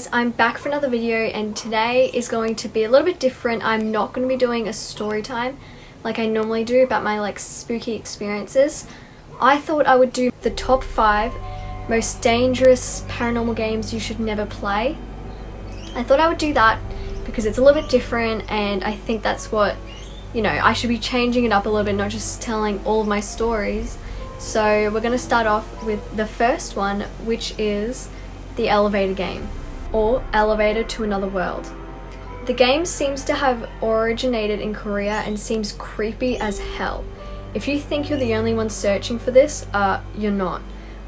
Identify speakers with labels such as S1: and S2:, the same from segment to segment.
S1: guys, I'm back for another video and today is going to be a little bit different. I'm not going to be doing a story time like I normally do about my spooky experiences. I thought I would do the top 5 most dangerous paranormal games you should never play. I thought I would do that because it's a little bit different and I think that's what, I should be changing it up a little bit, not just telling all of my stories. So we're going to start off with the first one, which is the elevator game, or Elevator to Another World. The game seems to have originated in Korea and seems creepy as hell. If you think you're the only one searching for this, you're not.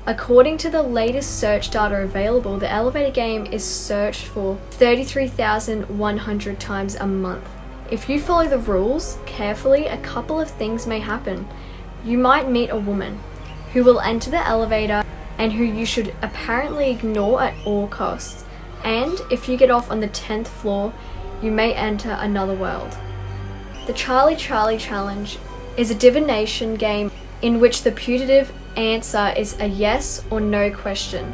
S1: According to the latest search data available, the elevator game is searched for 33,100 times a month. If you follow the rules carefully, a couple of things may happen. You might meet a woman who will enter the elevator and who you should apparently ignore at all costs. And if you get off on the 10th floor, you may enter another world. The Charlie Challenge is a divination game in which the putative answer is a yes or no question,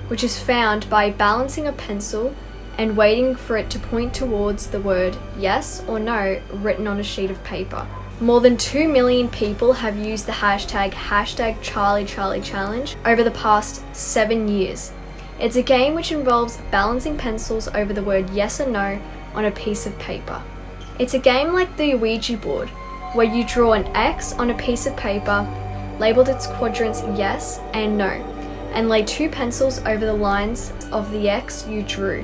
S1: which is found by balancing a pencil and waiting for it to point towards the word yes or no written on a sheet of paper. More than 2 million people have used the hashtag Charlie Challenge over the past 7 years. It's a game which involves balancing pencils over the word yes or no on a piece of paper. It's a game like the Ouija board, where you draw an X on a piece of paper, labeled its quadrants yes and no, and lay 2 pencils over the lines of the X you drew.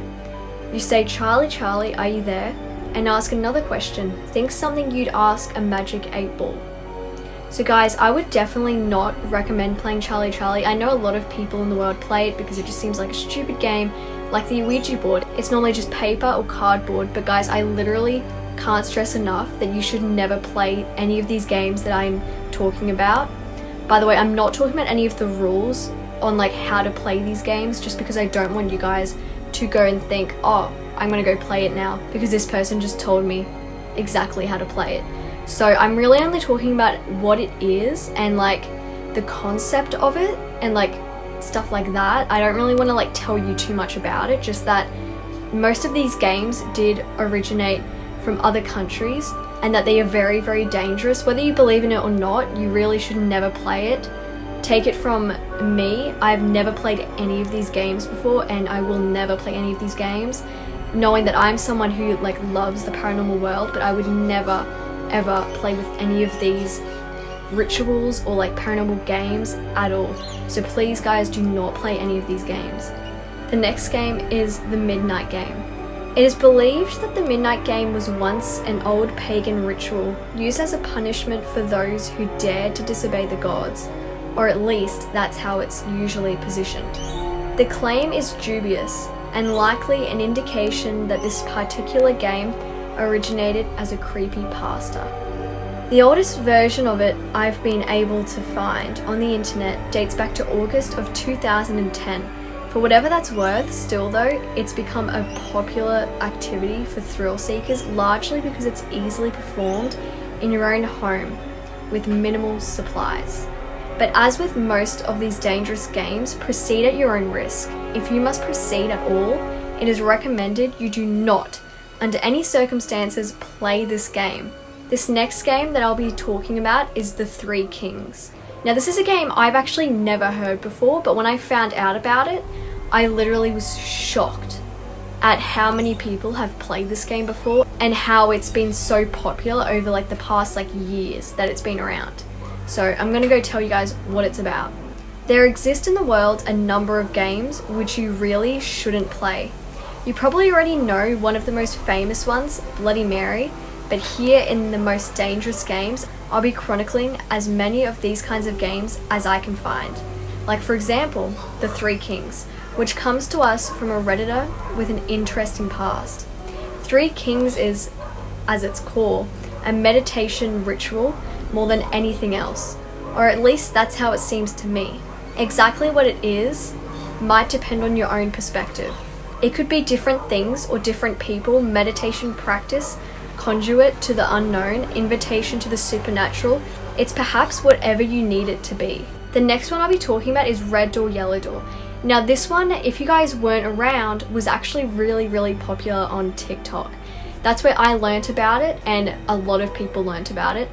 S1: You say, Charlie, are you there? And ask another question. Think something you'd ask a magic 8 ball. So guys, I would definitely not recommend playing Charlie. I know a lot of people in the world play it because it just seems like a stupid game, like the Ouija board. It's normally just paper or cardboard, but guys, I literally can't stress enough that you should never play any of these games that I'm talking about. By the way, I'm not talking about any of the rules on how to play these games, just because I don't want you guys to go and think, oh, I'm gonna go play it now because this person just told me exactly how to play it. So I'm really only talking about what it is and the concept of it and stuff like that. I don't really want to tell you too much about it, just that most of these games did originate from other countries and that they are very, very dangerous. Whether you believe in it or not, you really should never play it. Take it from me, I've never played any of these games before and I will never play any of these games, knowing that I'm someone who loves the paranormal world, but I would never ever play with any of these rituals or paranormal games at all. So please guys, do not play any of these games. The next game is the Midnight Game. It is believed that the Midnight Game was once an old pagan ritual used as a punishment for those who dared to disobey the gods, or at least that's how it's usually positioned. The claim is dubious and likely an indication that this particular game originated as a creepypasta. The oldest version of it I've been able to find on the internet dates back to August of 2010. For whatever that's worth, still though, it's become a popular activity for thrill seekers, largely because it's easily performed in your own home with minimal supplies. But as with most of these dangerous games, proceed at your own risk. If you must proceed at all, it is recommended you do not, under any circumstances, play this game. This next game that I'll be talking about is the Three Kings. Now this is a game I've actually never heard before, but when I found out about it, I literally was shocked at how many people have played this game before and how it's been so popular over the past years that it's been around. So I'm gonna go tell you guys what it's about. There exist in the world a number of games which you really shouldn't play. You probably already know one of the most famous ones, Bloody Mary, but here in the most dangerous games, I'll be chronicling as many of these kinds of games as I can find. Like for example, the Three Kings, which comes to us from a Redditor with an interesting past. Three Kings is, as its core, a meditation ritual more than anything else, or at least that's how it seems to me. Exactly what it is might depend on your own perspective. It could be different things or different people, meditation practice, conduit to the unknown, invitation to the supernatural. It's perhaps whatever you need it to be. The next one I'll be talking about is Red Door, Yellow Door. Now this one, if you guys weren't around, was actually really popular on TikTok. That's where I learnt about it, and a lot of people learnt about it,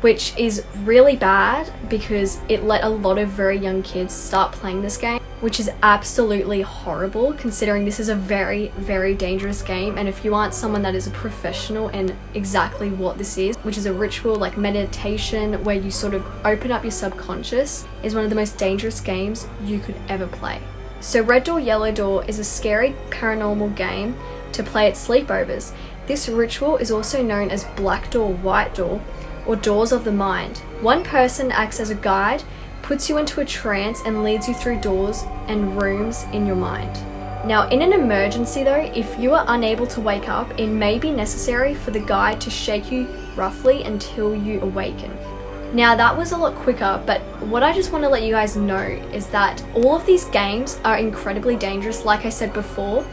S1: which is really bad because it let a lot of very young kids start playing this game, which is absolutely horrible considering this is a very dangerous game. And if you aren't someone that is a professional in exactly what this is, which is a ritual like meditation where you sort of open up your subconscious, is one of the most dangerous games you could ever play. So Red Door, Yellow Door is a scary paranormal game to play at sleepovers. This ritual is also known as Black Door, White Door, or doors of the mind. One person acts as a guide, puts you into a trance, and leads you through doors and rooms in your mind. Now, in an emergency though, if you are unable to wake up, it may be necessary for the guide to shake you roughly until you awaken. Now, that was a lot quicker, but what I just want to let you guys know is that all of these games are incredibly dangerous. Like I said before,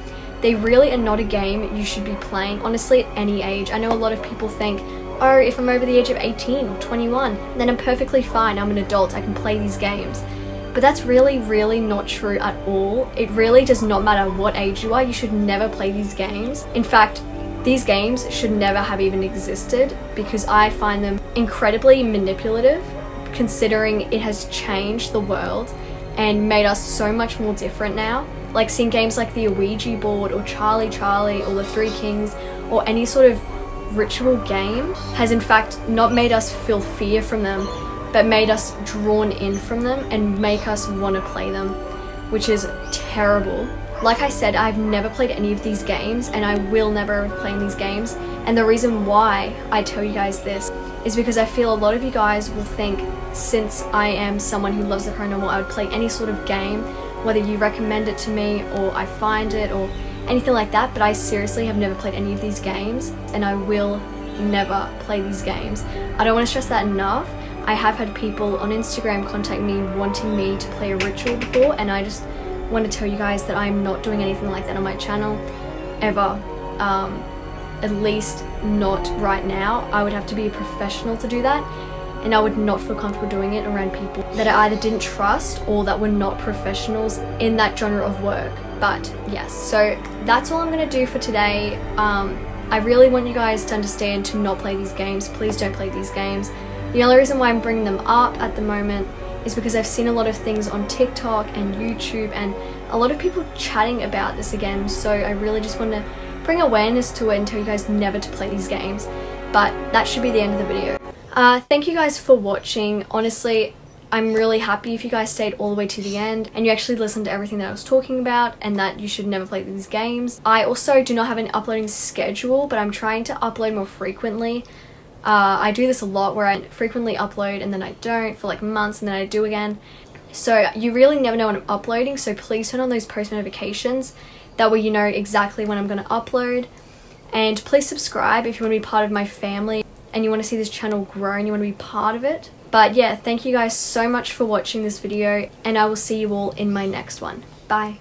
S1: they really are not a game you should be playing, honestly, at any age. I know a lot of people think, oh, if I'm over the age of 18 or 21, then I'm perfectly fine, I'm an adult, I can play these games. But that's really not true at all. It really does not matter what age you are, you should never play these games. In fact, these games should never have even existed because I find them incredibly manipulative, considering it has changed the world and made us so much more different now. Like seeing games like the Ouija board or Charlie or the Three Kings or any sort of ritual game has in fact not made us feel fear from them, but made us drawn in from them and make us want to play them, which is terrible. Like I said, I've never played any of these games and I will never play these games, and the reason why I tell you guys this is because I feel a lot of you guys will think, since I am someone who loves the paranormal, I would play any sort of game, whether you recommend it to me or I find it or anything like that. But I seriously have never played any of these games and I will never play these games. I don't want to stress that enough. I have had people on Instagram contact me wanting me to play a ritual before, and I just want to tell you guys that I'm not doing anything like that on my channel ever. At least not right now. I would have to be a professional to do that, and I would not feel comfortable doing it around people that I either didn't trust or that were not professionals in that genre of work. But yes, so that's all I'm going to do for today. I really want you guys to understand to not play these games. Please don't play these games. The only reason why I'm bringing them up at the moment is because I've seen a lot of things on TikTok and YouTube and a lot of people chatting about this again, so I really just want to bring awareness to it and tell you guys never to play these games. But that should be the end of the video. Thank you guys for watching. Honestly, I'm really happy if you guys stayed all the way to the end and you actually listened to everything that I was talking about and that you should never play these games. I also do not have an uploading schedule, but I'm trying to upload more frequently. I do this a lot where I frequently upload and then I don't for like months and then I do again. So you really never know when I'm uploading, so please turn on those post notifications. That way you know exactly when I'm going to upload. And please subscribe if you want to be part of my family and you want to see this channel grow and you want to be part of it. But yeah, thank you guys so much for watching this video, and I will see you all in my next one. Bye.